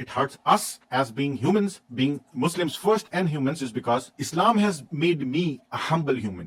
it hurts us as being humans, being Muslims first and humans, is because Islam has made me a humble human.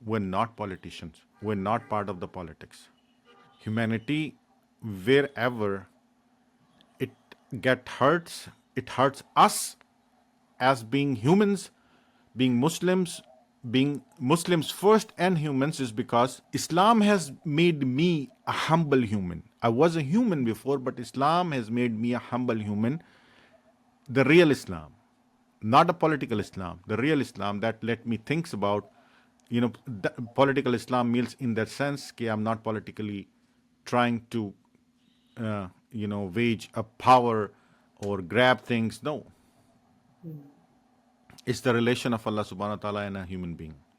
We're not politicians. We're not part of the politics. Humanity, wherever it it hurts us as being humans, being Muslims, being Muslims first and humans, is because Islam has made me a humble human. I was a human before, but Islam has made me a humble human. The real Islam, not a political Islam, the real Islam that let me think about, political Islam means in that sense that I'm not politically trying to, wage a power or grab things. No, it's the relation of Allah subhanahu wa ta'ala and a human being.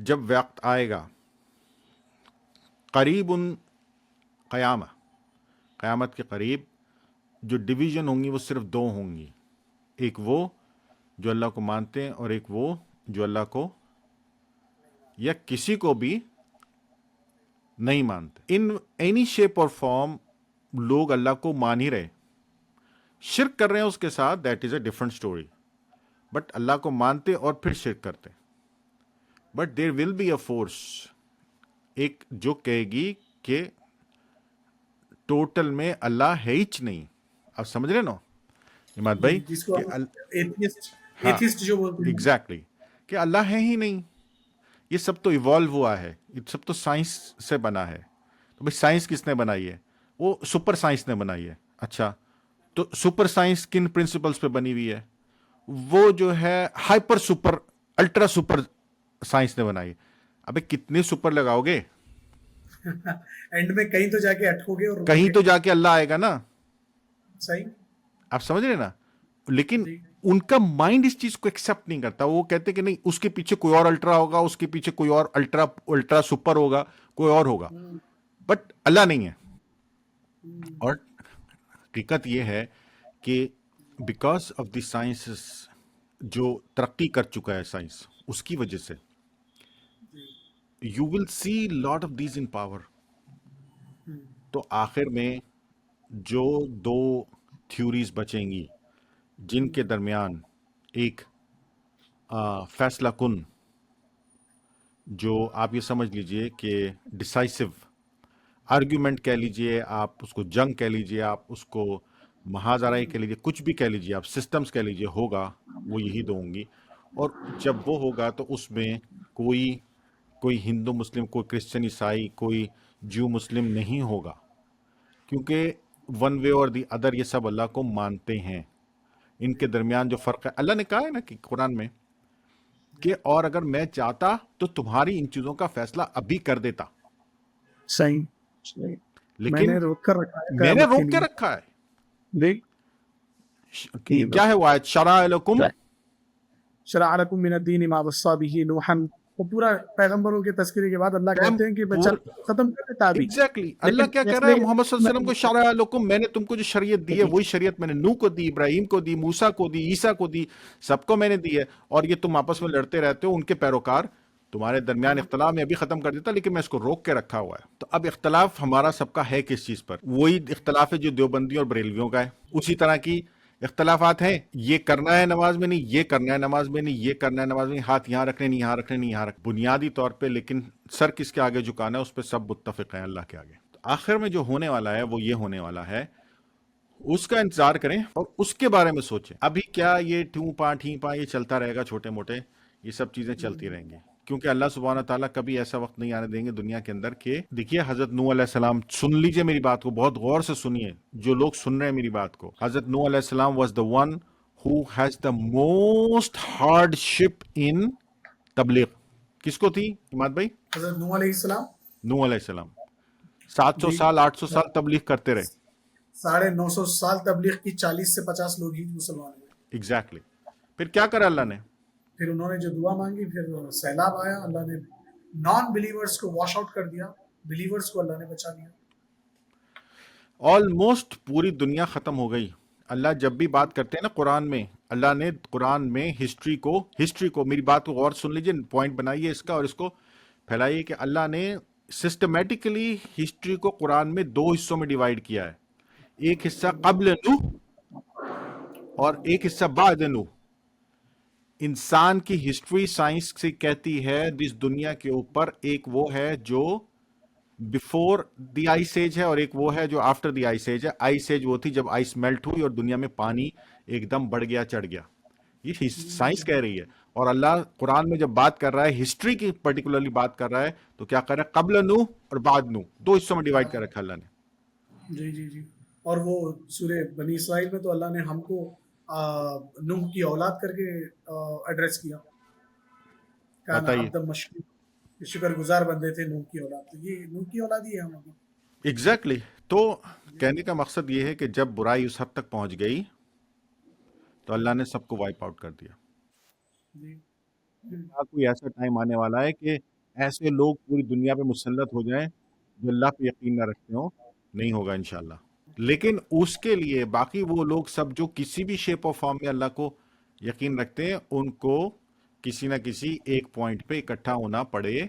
جب وقت آئے گا قریب ان قیامت کے قریب جو division ہوں گی وہ صرف دو ہوں گی، ایک وہ جو اللہ کو مانتے ہیں اور ایک وہ جو اللہ کو یا کسی کو بھی نہیں مانتے. ان اینی شیپ اور فارم لوگ اللہ کو مان ہی رہے، شرک کر رہے ہیں اس کے ساتھ، that is a different story. But اللہ کو مانتے اور پھر شرک کرتے. But there will be a force, ایک جو کہے گی کہ ٹوٹل میں اللہ ہے ہی نہیں. آپ سمجھ رہے نا عماد بھائی جس کو کہ ہم ہاں ایتھیسٹ جو بولتے ہیں. ایگزیکٹلی کہ اللہ ہے ہی نہیں، یہ سب تو ایوالو ہوا ہے، یہ سب تو سائنس سے بنا ہے. تو بھائی سائنس کس نے بنائی ہے؟ وہ سپر سائنس نے بنائی ہے. اچھا تو سپر سائنس کن پرنسپلس پہ بنی ہوئی ہے؟ وہ جو ہے hyper super ultra super science نے بنائی ہے. ابے کتنے سپر لگاؤ گے؟ اینڈ میں کہیں تو جا کے اٹکو گے اور رکو کہیں گے. تو جا کے اللہ آئے گا نا. صحیح. آپ سمجھ رہے نا؟ لیکن جی. ان کا مائنڈ اس چیز کو ایکسپٹ نہیں کرتا. وہ کہتے کہ نہیں، اس کے پیچھے کوئی اور الٹرا ہوگا، اس کے پیچھے کوئی اور الٹرا سپر ہوگا، کوئی اور ہوگا، بٹ اللہ نہیں ہے. اور حقیقت یہ ہے کہ بیکاز آف دی سائنسز جو ترقی کر چکا ہے سائنس، اس کی وجہ سے you will see lot of these in power. تو آخر میں جو دو تھیوریز بچیں گی جن کے درمیان ایک فیصلہ کن، جو آپ یہ سمجھ لیجئے کہ ڈسائسو آرگیومنٹ کہہ لیجئے، آپ اس کو جنگ کہہ لیجئے، آپ اس کو محاذرہ کہہ لیجئے، کچھ بھی کہہ لیجئے، آپ سسٹمز کہہ لیجئے، ہوگا وہ یہی دو ہوں گی. اور جب وہ ہوگا تو اس میں کوئی ہندو مسلم، کوئی کرسچن عیسائی، کوئی جو مسلم نہیں ہوگا، کیونکہ ون وے اور دی ادر یہ سب اللہ کو مانتے ہیں. ان کے درمیان جو فرق ہے، اللہ نے کہا ہے نا کہ قرآن میں کہ اور اگر میں چاہتا تو تمہاری ان چیزوں کا فیصلہ ابھی کر دیتا، صحیح. میں لیکن نے روک کر رکھا ہے میں نے قیامت کے روک کے لیے. رکھا ہے. دیکھ کیا ہے وہ آیت؟ شرع لکم، شرع لکم من الدین ما وصى به نوحا. وہ پورا پیغمبروں کے تذکرے کے بعد اللہ کہتے ہیں کہ بچہ ختم کر دیتا ابھی. ایگزیکٹلی. اللہ لیکن کیا کہہ رہا ہے محمد صلی اللہ علیہ وسلم کو؟ شرع لکم، میں نے تم کو جو شریعت دی ہے وہی شریعت میں نے نوح کو دی، ابراہیم کو دی، موسیٰ کو دی، عیسیٰ کو دی، سب کو میں نے دی ہے. اور یہ تم آپس میں لڑتے رہتے ہو، ان کے پیروکار تمہارے درمیان اختلاف میں ابھی ختم کر دیتا، لیکن میں اس کو روک کے رکھا ہوا ہے. تو اب اختلاف ہمارا سب کا ہے کس چیز پر؟ وہی اختلاف ہے جو دیوبندیوں اور بریلویوں کا ہے. اسی طرح کی اختلافات ہیں، یہ کرنا ہے نماز میں نہیں، یہ کرنا ہے نماز میں نہیں، یہ کرنا ہے نماز میں نہیں، ہاتھ یہاں رکھنے نہیں، یہاں رکھنے نہیں، یہاں رکھ، بنیادی طور پہ. لیکن سر کس کے آگے جھکانا ہے اس پہ سب متفق ہیں، اللہ کے آگے. تو آخر میں جو ہونے والا ہے وہ یہ ہونے والا ہے، اس کا انتظار کریں اور اس کے بارے میں سوچیں. ابھی کیا یہ ٹھوں پاں ٹھیں پاں یہ چلتا رہے گا، چھوٹے موٹے یہ سب چیزیں چلتی رہیں گی، کیونکہ اللہ سبحانہ تعالیٰ کبھی ایسا وقت نہیں آنے دیں گے دنیا کے اندر کہ دیکھیے حضرت نوح علیہ السلام، سن لیجئے میری بات کو، بہت غور سے سنیے جو لوگ سن رہے ہیں میری بات کو. حضرت نوح علیہ السلام was the one who has the most hardship in تبلیغ. کس کو تھی عماد بھائی؟ حضرت نوح علیہ السلام. نوح علیہ السلام 700 جی. سال 800 سال تبلیغ کرتے رہے. 950 سال تبلیغ کی، 40 سے 50 لوگ ہی مسلمان ہوئے. ایگزیکٹلی. پھر کیا کرا اللہ نے؟ پھر انہوں نے جو دعا مانگی، پھر سیلاب آیا، اللہ نے نان بلیورز کو واش آؤٹ کر دیا، بلیورز کو اللہ نے بچا لیا. آلموسٹ پوری دنیا ختم ہو گئی. اللہ جب بھی بات کرتے ہیں نا قرآن میں، اللہ نے قرآن میں ہسٹری کو میری بات کو غور سن لیجیے، پوائنٹ بنائیے اس کا اور اس کو پھیلائیے کہ اللہ نے سسٹمیٹیکلی ہسٹری کو قرآن میں 2 حصوں میں ڈیوائیڈ کیا ہے. ایک حصہ قبل نوح اور ایک حصہ بعد نوح. انسان کی ہسٹری سائنس سے کہتی ہے اس دنیا کے اوپر ایک وہ ہے جو بیفور دی آئس ایج ہے اور ایک وہ ہے جو آفٹر دی آئس ایج ہے. آئس ایج وہ تھی جب آئس میلٹ ہوئی اور دنیا میں پانی ایک دم بڑھ گیا، چڑھ گیا. یہ سائنس کہہ رہی ہے. اور اللہ قرآن میں جب بات کر رہا ہے ہسٹری کی پرٹیکولرلی بات کر رہا ہے تو کیا کر رہا ہے؟ قبل نوح اور بعد نوح، 2 حصوں میں ڈیوائڈ کر رکھا اللہ نے. جی جی جی. اور وہ سورہ بنی اسرائیل میں تو اللہ نے ہم کو نوح کی اولاد کر کے ایڈریس کیا. کان بتائیے. عبد شکر گزار بندے تھے نوح کی اولاد. تو یہ نوح کی اولاد ہی ہے ہم لوگ. ایگزیکٹلی. تو کہنے کا مقصد یہ ہے کہ جب برائی اس حد تک پہنچ گئی تو اللہ نے سب کو وائپ آؤٹ کر دیا. جی. کوئی ایسا ٹائم آنے والا ہے کہ ایسے لوگ پوری دنیا پہ مسلط ہو جائیں جو اللہ پہ یقین نہ رکھتے ہوں. نہیں ہوگا انشاءاللہ. لیکن اس کے لیے باقی وہ لوگ سب جو کسی بھی شیپ اور فارم میں اللہ کو یقین رکھتے ہیں ان کو کسی نہ کسی ایک پوائنٹ پہ اکٹھا ہونا پڑے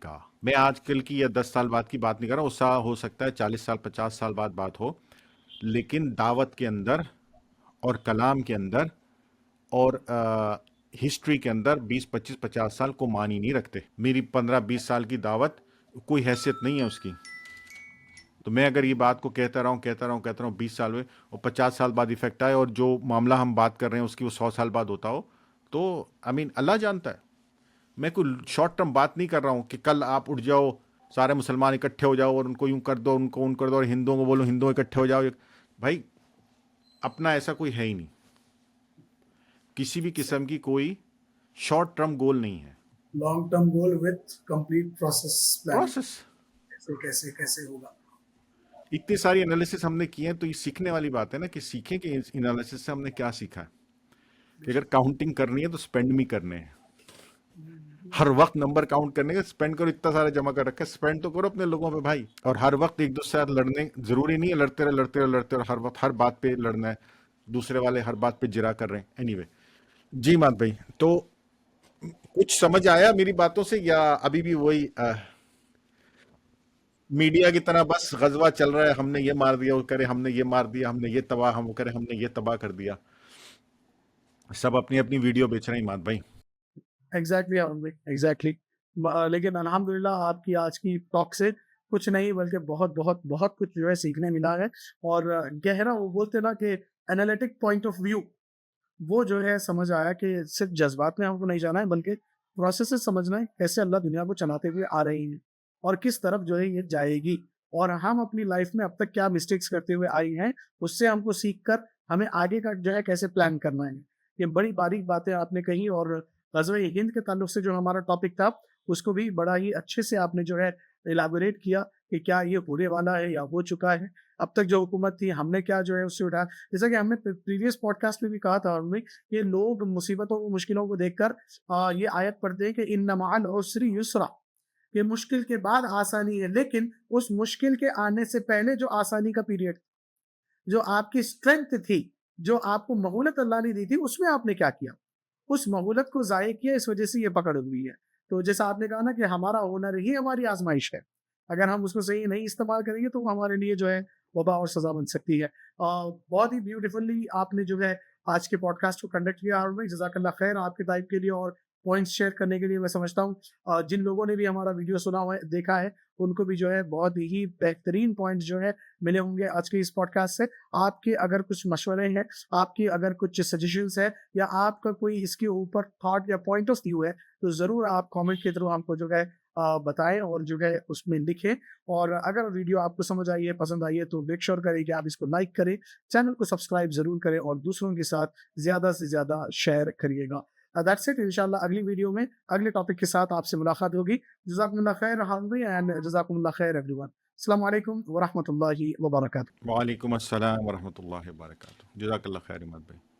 گا. میں آج کل کی یا 10 سال بعد کی بات نہیں کر رہا، اس سال ہو سکتا ہے 40 سال 50 سال بعد بات ہو، لیکن دعوت کے اندر اور کلام کے اندر اور ہسٹری کے اندر 20 25 50 سال کو معنی نہیں رکھتے. میری 15 20 سال کی دعوت کوئی حیثیت نہیں ہے اس کی. تو میں اگر یہ بات کو کہتا رہا ہوں 20 سال ہوئے اور 50 سال بعد ایفیکٹ آئے اور جو معاملہ ہم بات کر رہے ہیں اس کی وہ 100 سال بعد ہوتا ہو تو اللہ جانتا ہے. میں کوئی شارٹ ٹرم بات نہیں کر رہا ہوں کہ کل آپ اٹھ جاؤ سارے مسلمان اکٹھے ہو جاؤ اور ان کو یوں کر دو ان کو کر دو اور ہندوؤں کو بولو ہندو اکٹھے ہو جاؤ. بھائی اپنا ایسا کوئی ہے ہی نہیں، کسی بھی قسم کی کوئی شارٹ ٹرم گول نہیں ہے. Long term goal with complete process process کیسے کیسے ہوگا. اتنی ساری انالیسس ہم نے کی ہیں تو یہ سیکھنے والی بات ہے نا کہ سیکھیں کہ انالیسس سے ہم نے کیا سیکھا ہے کہ اگر کاؤنٹنگ کرنی ہے تو سپینڈ بھی کرنے ہیں. ہر وقت نمبر کاؤنٹ کرنے کا سپینڈ کرو، اتنا سارا جمع کر رکھا ہے سپینڈ تو کرو اپنے لوگوں پہ بھائی. اور ہر وقت ایک دوسرے سے لڑنے ضروری نہیں ہے، لڑتے رہو ہر وقت ہر بات پہ لڑنا ہے، دوسرے والے ہر بات پہ جرا کر رہے ہیں. اینی وے جی مات بھائی، تو کچھ سمجھ آیا میری باتوں سے یا ابھی بھی وہی میڈیا کی طرح بس غزوہ چل رہا ہے، ہم نے یہ مار دیا وہ کرے، ہم نے یہ مار دیا، ہم نے یہ تباہ ہم کرے، ہم نے یہ تباہ کر دیا، سب اپنی اپنی ویڈیو بیچ رہے ہیں مات بھائی. ایگزیکٹلی. لیکن الحمدللہ آپ کی آج کی ٹاک سے کچھ نہیں بلکہ بہت بہت بہت کچھ جو ہے سیکھنے ملا ہے. اور گہرا وہ بولتے نا کہ انالیٹک پوائنٹ آف ویو وہ جو ہے سمجھ آیا کہ صرف جذبات میں ہم کو نہیں جانا ہے بلکہ پروسیسز سمجھنا ہے کیسے اللہ دنیا کو چلاتے ہوئے آ رہی ہیں اور کس طرف جو ہے یہ جائے گی، اور ہم اپنی لائف میں اب تک کیا مسٹیکس کرتے ہوئے آئی ہیں اس سے ہم کو سیکھ کر ہمیں آگے کا جو ہے کیسے پلان کرنا ہے. یہ بڑی باریک باتیں آپ نے کہی، اور غزوہ ہند کے تعلق سے جو ہمارا ٹاپک تھا اس کو بھی بڑا ہی اچھے سے آپ نے جو ہے ایلیبوریٹ کیا کہ کیا یہ ہونے والا ہے یا ہو چکا ہے. اب تک جو حکومت تھی ہم نے کیا جو ہے اس سے اٹھایا، جیسا کہ ہم نے پریویس پوڈ کاسٹ میں بھی کہا تھا کہ لوگ مصیبتوں کو مشکلوں کو دیکھ کر یہ آیت پڑھتے ہیں کہ ان مع العسر یسرا، کہ مشکل کے بعد آسانی ہے، لیکن اس مشکل کے آنے سے پہلے جو آسانی کا پیریڈ، جو آپ کی اسٹرینتھ تھی، جو آپ کو مہولت اللہ نے دی تھی، اس میں آپ نے کیا کیا؟ اس مہولت کو ضائع کیا، اس وجہ سے یہ پکڑ ہوئی ہے. تو جیسا آپ نے کہا نا کہ ہمارا ہنر ہی ہماری آزمائش ہے، اگر ہم اس کو صحیح نہیں استعمال کریں گے تو ہمارے لیے جو ہے وبا اور سزا بن سکتی ہے. بہت ہی بیوٹیفلی آپ نے جو ہے آج کے پوڈ کاسٹ کو کنڈکٹ کیا، اور بھائی جزاک اللہ خیر آپ کے ٹائپ کے لیے اور پوائنٹس شیئر کرنے کے لیے. میں سمجھتا ہوں جن لوگوں نے بھی ہمارا ویڈیو سنا ہوا ہے دیکھا ہے ان کو بھی جو ہے بہت ہی بہترین پوائنٹس جو ہے ملے ہوں گے آج کے اس پوڈ کاسٹ سے. آپ کے اگر کچھ مشورے ہیں، آپ کی اگر کچھ سجیشنس ہے، یا آپ کا کوئی اس کے اوپر تھاٹ یا پوائنٹ آف ویو ہے تو ضرور آپ کامنٹ کے تھرو ہم کو جو ہے بتائیں اور جو ہے اس میں لکھیں. اور اگر ویڈیو آپ کو سمجھ آئی ہے، پسند آئی ہے تو میک شیور کریں کہ آپ اس کو لائک کریں، چینل کو سبسکرائب ضرور کریں اور دوسروں کے ساتھ زیادہ سے زیادہ شیئر کریے گا. That's it. انشاءاللہ اگلی ویڈیو میں اگلے ٹاپک کے ساتھ آپ سے ملاقات ہوگی. جزاکم اللہ خیر اینڈ جزاکم اللہ خیر ایوری ون. السلام علیکم ورحمۃ اللہ وبرکاتہ. وعلیکم السلام ورحمۃ اللہ وبرکاتہ. جزاک اللہ خیر مات بھائی.